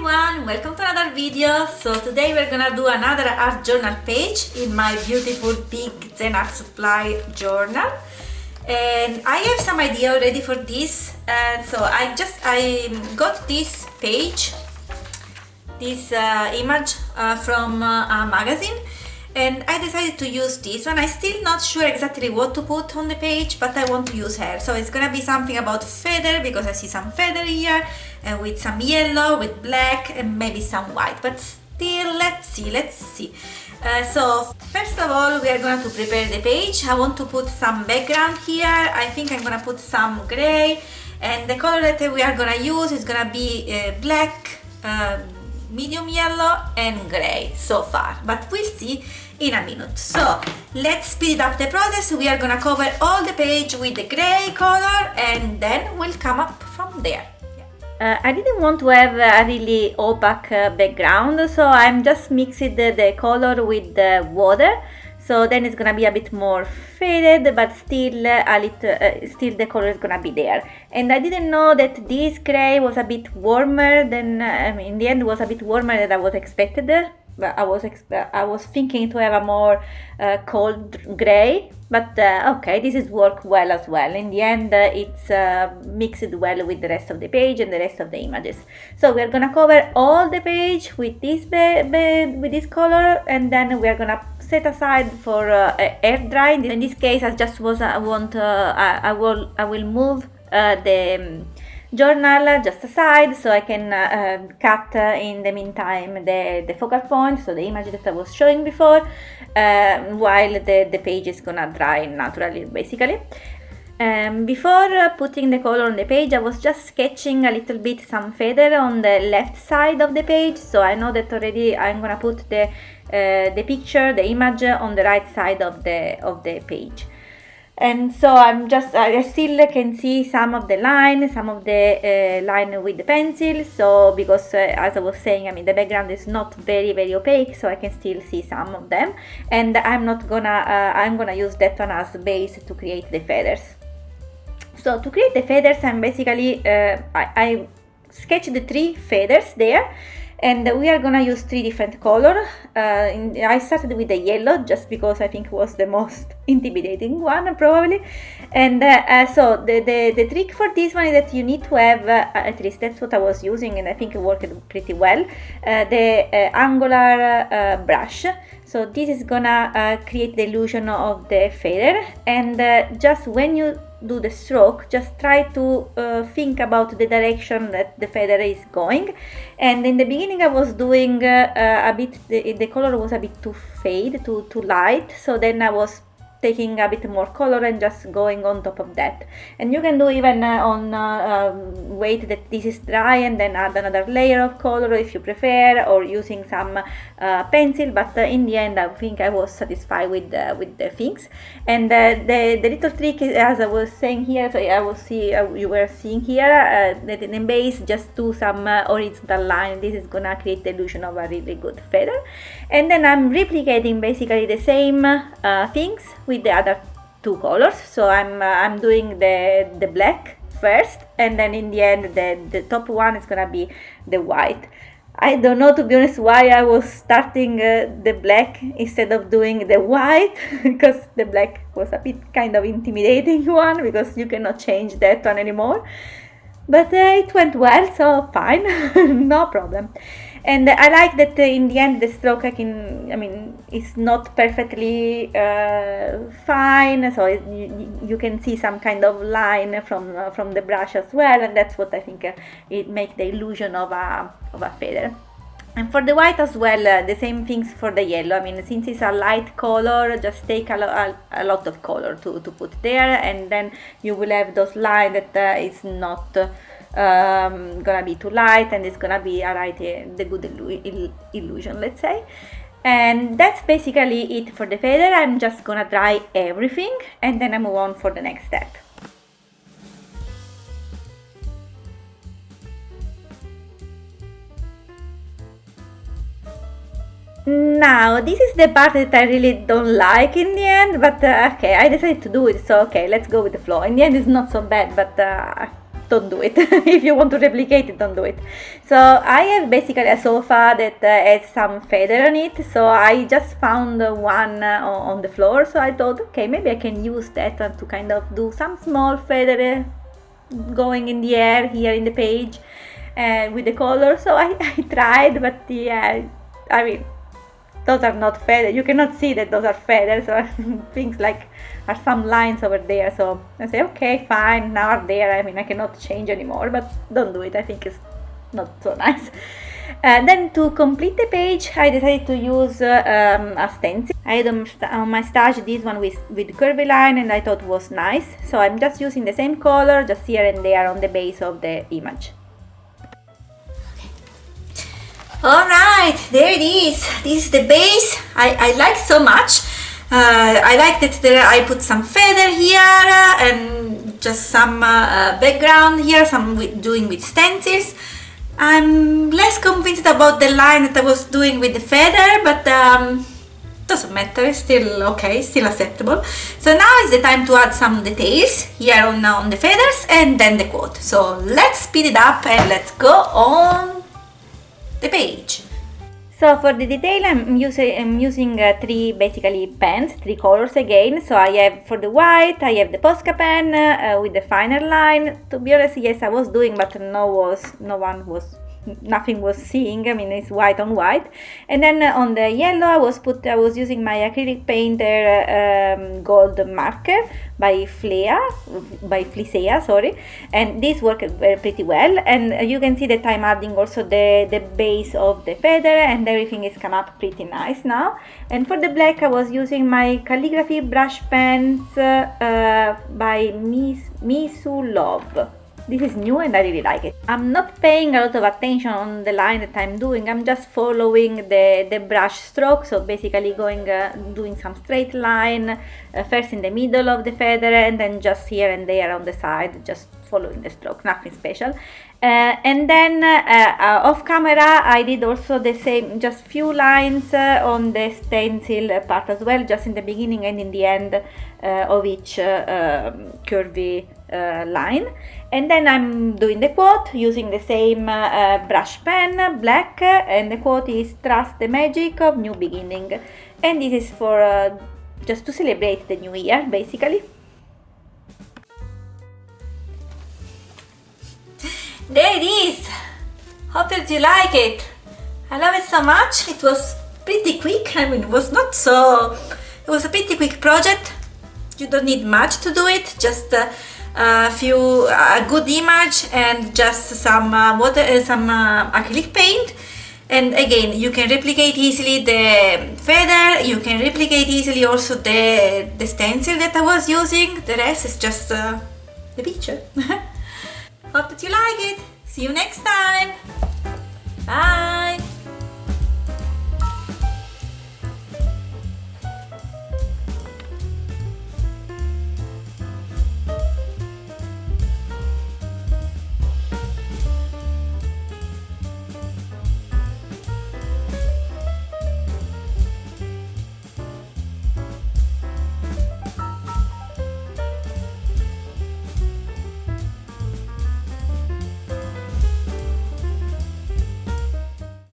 everyone, welcome to another video. So today we're gonna do another art journal page in my beautiful big Zen Art Supply journal, and I have some idea already for this. So I got this page, this image from a magazine, and I decided to use this one. I'm still not sure exactly what to put on the page, but I want to use her. So it's gonna be something about feather, because I see some feather here, with some yellow, with black, and maybe some white. But still, let's see. So first of all, we are going to prepare the page. I want to put some background here. I think I'm gonna put some gray, and the color that we are gonna use is gonna be black, medium yellow and gray so far, but we'll see in a minute. So let's speed up the process. We are gonna cover all the page with the gray color, and then we'll come up from there. I didn't want to have a really opaque background, so I'm just mixing the color with the water. So then it's gonna be a bit more faded, but still still the color is gonna be there. And I didn't know that this gray was a bit warmer than, in the end was a bit warmer than I was expected. But I was thinking to have a more cold gray, but okay, this is work well as well. In the end, it's mixed well with the rest of the page and the rest of the images. So we are gonna cover all the page with this with this color, and then we are gonna set aside for air dry. In this case, I will move the journal just aside, so I can cut in the meantime the focal point, so the image that I was showing before, while the page is gonna dry naturally, basically. Before putting the color on the page, I was just sketching a little bit some feather on the left side of the page, so I know that already I'm gonna put the picture, the image, on the right side of the page. And so I still can see some of the line with the pencil. So because as I was saying, I mean, the background is not very opaque, so I can still see some of them. And I'm gonna use that one as base to create the feathers. So to create the feathers, I'm basically I sketched the 3 feathers there. And we are gonna use 3 different colors. I started with the yellow just because I think it was the most intimidating one, probably. And so the trick for this one is that you need to have, at least that's what I was using, and I think it worked pretty well, the angular brush. So this is gonna create the illusion of the feather, and just when you do the stroke, just try to think about the direction that the feather is going. And in the beginning I was doing a bit, the color was a bit too fade, too light, so then I was taking a bit more color and just going on top of that. And you can do even wait that this is dry and then add another layer of color if you prefer, or using some pencil, but in the end I think I was satisfied with the things. And the little trick is, as I was saying here, so you were seeing here, that in the base just do some horizontal line. This is gonna create the illusion of a really good feather. And then I'm replicating basically the same things with the other 2 colors. So I'm doing the black first, and then in the end the top one is gonna be the white. I don't know, to be honest, why I was starting the black instead of doing the white, because the black was a bit kind of intimidating one, because you cannot change that one anymore. But it went well, so fine, no problem. And I like that in the end the stroke it's not perfectly fine, so you can see some kind of line from the brush as well, and that's what I think it makes the illusion of a feather. And for the white as well, the same things for the yellow. I mean, since it's a light color, just take a lot of color to put there, and then you will have those lines that is not gonna be too light, and it's gonna be the good illusion, let's say. And that's basically it for the feather. I'm just gonna dry everything, and then I move on for the next step. Now, this is the part that I really don't like in the end, but okay, I decided to do it, so okay, let's go with the flow. In the end, it's not so bad, but don't do it. If you want to replicate it, don't do it. So I have basically a sofa that has some feather on it, so I just found one on the floor, so I thought, okay, maybe I can use that to kind of do some small feather going in the air here in the page with the color. So I tried, but yeah, I mean, those are not feathers. You cannot see that those are feathers or things like are some lines over there. So I say, okay, fine, now are there. I mean, I cannot change anymore, but don't do it. I think it's not so nice. Then to complete the page, I decided to use a stencil. I had on my stash this one with curvy line, and I thought it was nice. So I'm just using the same color, just here and there on the base of the image. Alright, there it is. This is the base. I like so much. I like that I put some feather here and just some background here, some doing with stencils. I'm less convinced about the line that I was doing with the feather, but doesn't matter, it's still okay, still acceptable. So now is the time to add some details here on the feathers and then the quote. So let's speed it up and let's go on the page. So for the detail I'm using three basically pens, three colors again. So I have for the white, I have the Posca pen with the finer line. To be honest, yes, I was doing, but nothing was seeing. I mean, it's white on white. And then on the yellow I was using my acrylic painter gold marker by Flisea, sorry, and this worked pretty well. And you can see that I'm adding also the base of the feather, and everything is come up pretty nice now. And for the black I was using my calligraphy brush pens by Misu Love. This is new and I really like it. I'm not paying a lot of attention on the line that I'm doing. I'm just following the brush stroke. So basically doing some straight line first in the middle of the feather and then just here and there on the side, just following the stroke, nothing special. And then off camera I did also the same, just few lines on the stencil part as well, just in the beginning and in the end of each curvy line. And then I'm doing the quote using the same brush pen, black, and the quote is "Trust the magic of new beginning." And this is for just to celebrate the new year, basically. There it is! Hope that you like it! I love it so much. It was pretty quick. I mean, it was a pretty quick project. You don't need much to do it, just a good image and just some acrylic paint. And again, you can replicate easily the feather, you can replicate easily also the stencil that I was using. The rest is just the picture. Hope that you like it. See you next time. Bye.